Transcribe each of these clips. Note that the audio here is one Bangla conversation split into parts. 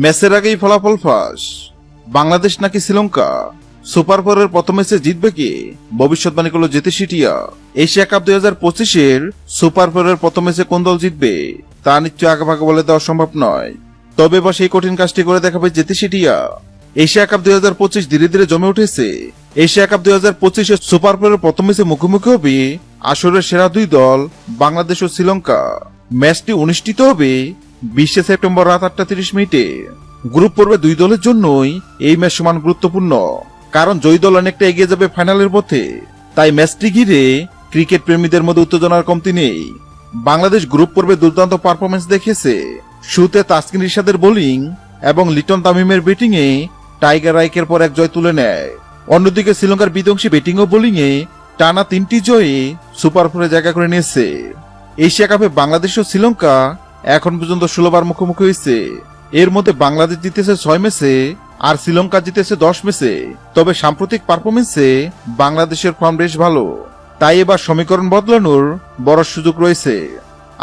ম্যাচের আগেই ফলাফল ফাঁস, বাংলাদেশ নাকি শ্রীলঙ্কা, সুপার ফোরের প্রথম ম্যাচে জিতবে কি, ভবিষ্যৎবাণী করল জেতে সিটিয়া। এশিয়া কাপ 2025-এর সুপার ফোরের প্রথম ম্যাচে কোন দল জিতবে তা নিশ্চয় আগেভাগে বলে দেওয়া সম্ভব নয়, তবে বা সেই কঠিন কাজটি করে দেখাবে জেতে সিটিয়া। এশিয়া কাপ 2025 ধীরে ধীরে জমে উঠেছে। এশিয়া কাপ 2025-এর সুপার ফোরের প্রথম ম্যাচে মুখোমুখি হবে আসরের সেরা দুই দল বাংলাদেশ ও শ্রীলঙ্কা। ম্যাচটি অনুষ্ঠিত হবে 20 সেপ্টেম্বর রাত 8:30 গ্রুপ পর্বে দুই দলের জন্যই এই ম্যাচ সমান গুরুত্বপূর্ণ, কারণ জয়ী দল অনেকটা এগিয়ে যাবে ফাইনালের পথে। তাই ম্যাচটি ঘিরে ক্রিকেট প্রেমীদের মধ্যে উত্তেজনার কমতি নেই। বাংলাদেশ গ্রুপ পর্বে দুর্দান্ত পারফরমেন্স দেখিয়েছে। শুরুতে তাসকিন ইরশাদের বোলিং এবং লিটন তামিমের ব্যাটিং এ টাইগার রাইকের পর এক জয় তুলে নেয়। অন্যদিকে শ্রীলঙ্কার বিধ্বংসী ব্যাটিং ও বোলিং এ টানা 3টি জয়ে সুপার ফোরে জায়গা করে নিয়েছে। এশিয়া কাপে বাংলাদেশ ও শ্রীলঙ্কা এখন পর্যন্ত 16 বার মুখোমুখি হয়েছে। এর মধ্যে বাংলাদেশ জিতেছে 6 ম্যাচে আর শ্রীলঙ্কা জিতেছে 10 ম্যাচে। তবে সাম্প্রতিক পারফরমেন্সে বাংলাদেশের ফর্ম বেশ ভালো, তাই এবার সমীকরণ বদলানোর বড় সুযোগ রয়েছে।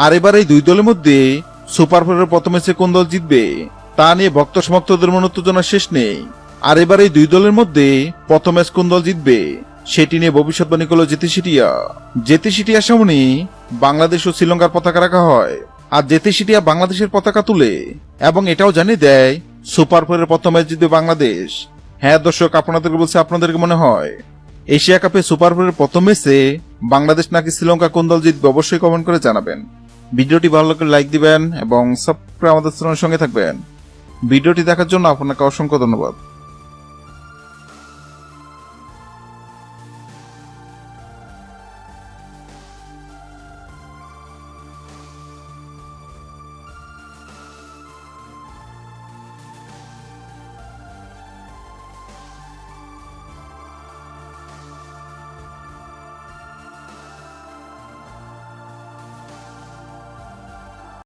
আর এবার এই দুই দলের মধ্যে সুপার ফোরের প্রথম ম্যাচে কোন দল জিতবে তা নিয়ে ভক্ত সমর্থকদের মনে উত্তেজনা শেষ নেই। আর এবার এই দুই দলের মধ্যে প্রথম ম্যাচ কোন দল জিতবে সেটি নিয়ে ভবিষ্যৎবাণী করল জেতে সিটিয়া। জেতে সিটিয়ার সামনে বাংলাদেশ ও শ্রীলঙ্কার পতাকা রাখা হয়, আর জেতে সিটিয়া বাংলাদেশের পতাকা তুলে এবং এটাও জানিয়ে দেয় সুপার ফোরের প্রথম ম্যাচ জিতবে বাংলাদেশ। হ্যাঁ দর্শক, আপনাদেরকে বলছে, আপনাদেরকে মনে হয় এশিয়া কাপে সুপার ফোরের প্রথম ম্যাচে বাংলাদেশ নাকি শ্রীলঙ্কা কোন দল জিতবে অবশ্যই কমেন্ট করে জানাবেন। ভিডিওটি ভালো লাগলে লাইক দিবেন এবং সাবস্ক্রাইব আমাদের চ্যানেলের সঙ্গে থাকবেন। ভিডিওটি দেখার জন্য আপনাকে অসংখ্য ধন্যবাদ।